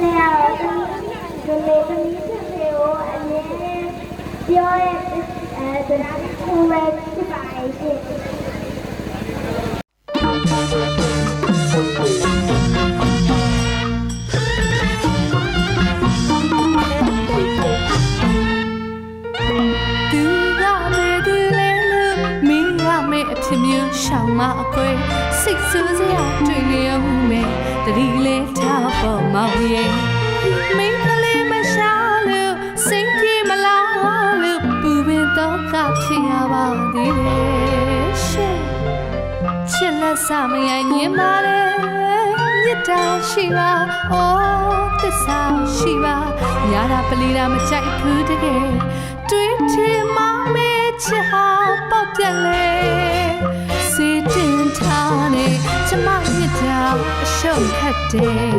နေရတော့ဒီလေသမီးတွေကိုအနေနဲ့ပြောရဲတရားကိုပဲဖြစ်ပါရဲ့ရှင်ရှောင်းမအကွယ်စိတ်ဆိုးစရာတွေ့နေအောင်မယ်တတိလေးထားပေါ်မောင်ရဲ့မင်းကလေးမရှာလို့စိတ်ပြေမလားလို့ပူပင်တော့ကဖြစ်ရပါသေးတယ်ရှင်ချစ်လက်စမရညင်ပါလေမြတ်တာရှိပါအော်သစ္စာရှိပါညာတာပလီတာမကြိုက်ဘူးတကယ်တွေ့ချင်မမဲချစ်ဟာပေါက်ပြက်လေစီတင်ထားနေကျမမြတ်တာအရှုံးခတ်တယ်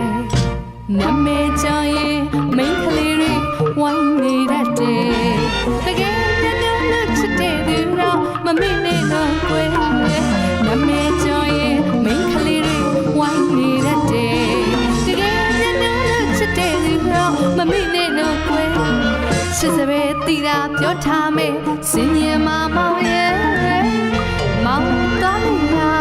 နမေကြောင့်ရင်မိန်းကလေးတွေဝိုင်းနေတတ်တယ်တကယ်ပြည့်ပြည့်ချစ်တဲ့သူတော့မမေ့နဲ့တော့ကွယ်နမေကြောင့်ရင်မိန်းကလေးတွေဝိုင်းနေတတ်တယ်တကယ်ပြည့်ပြည့်ချစ်တဲ့သူတော့မမေ့နဲ့တော့ကွယ်ချစ်စပယ်တီတာပြောထားမယ်စင်ရင်မမောင်ရဲ့မောင်တော်လေးဟာ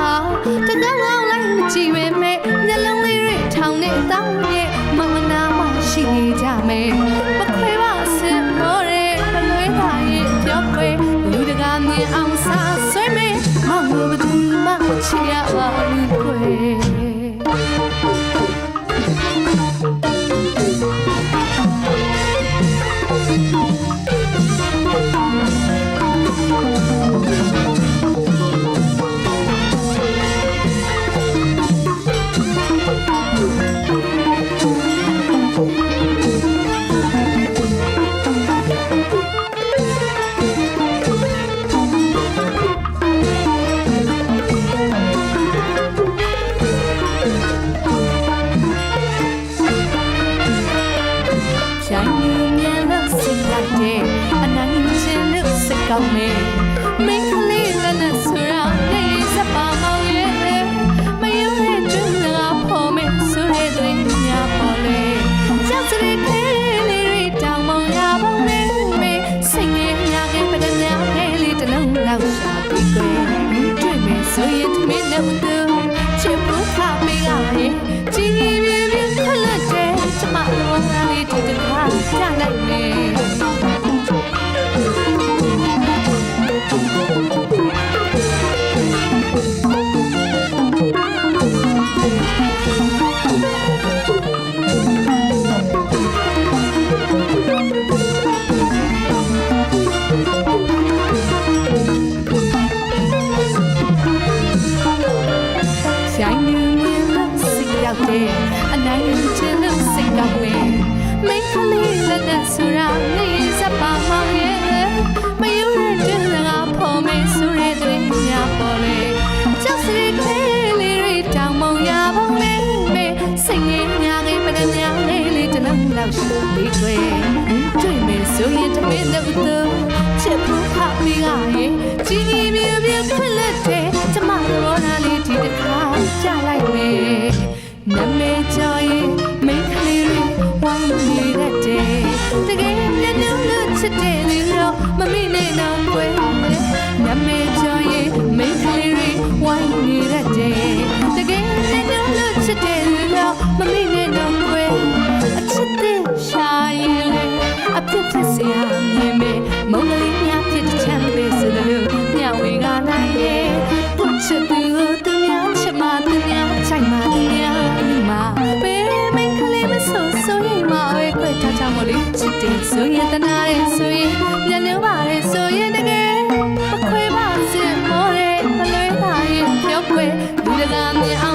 တကယ်ကောင်းလိုက်မကြည့်ပဲမဲ့မျက်လုံးလေးတွေထောင်နေတောင်းရဲ့မမနာမရှိနေကြမယ်မခွေပါစင်မိုးရဲမလွေးတာရဲ့ပြောခွေလူတကာမြင်အောင်စားဆွေးမေမောင်ဘယ်သူမှချစ်ရပါဘူးခွေကောင်းမေမင်းကလေးလည်းနဲ့ဆိုရနေစပါမောင်ရဲ့မယုံရဲ့ကျူလာဖို့မေဆိုရတဲ့ညာပေါ်လေကြောက်စရိခဲလေးတွေတောင်းမောင်ရပါမယ်မေစိတ်ငယ်ညာကပဒညာလေးတလုံးလောက်ရှာပြီးကွယ်တွေ့မယ်ဆိုရင်မင်းနဲ့တူချစ်ဖို့ခါပေးရရဲ့ကြည်ကြီးပြပြခလက်တဲ့ကျမလောကလေးဒီတစ်ခါကြားလိုက်နေအနိုင်ချင်လို့စိတ်ကောင်းနေမိန်းကလေးလည်းနဲ့ဆိုရနေစပါမောင်ရဲ့မယုံတဲ့ကျန်းလာဖို့မေဆိုရတဲ့ညာပေါ်လေကြောက်စရိခဲလေးတွေတောင်းမောင်ရပါမယ်မေစိတ်ငယ်ညာကပဒညာလေးတလုံးလောက်ရှိပြီးခွေတွေ့မယ်ဆိုရင်တမင်းတို့သူချစ်ဖို့ခါပြီးကရဲ့ကြီးကြီးပြပြခလက်တဲ့ကျမတို့နာလေးဒီတစ်ခါကြားလိုက်မယ်နမေကြောရင်မိန်းကလေးတွေဝိုင်းနေတတ်တယ်တကယ်ပြည့်လို့ချစ်တဲ့လူတော့မမေ့နဲ့တော့ကွယ်နမေကြောရင်မိန်းကလေးတွေဝိုင်းနေတတ်တယ်တကယ်ပြည့်လို့ချစ်တဲ့လူတော့မမေ့နဲ့တော့ကွယ်အချစ်တဲ့ရှာရင်လေအပြစ်ဖြစ်စရာမြင်မယ်မုန်းကလေးများဖြစ်ချမ်းပဲဆိုလို့ညဝေကနိုင်ရဲ့ပုချစ်သူသူများချစ်မသူများချိုက်မသူများမလေးချစ်တယ်ဆိုရင်တနာရဲဆိုရင်ညနေပါရဲဆိုရင်တကယ်မခွေပါစင်မောရဲမလွေးတာရင်ပြောခွေလူတကာမြင်အောင်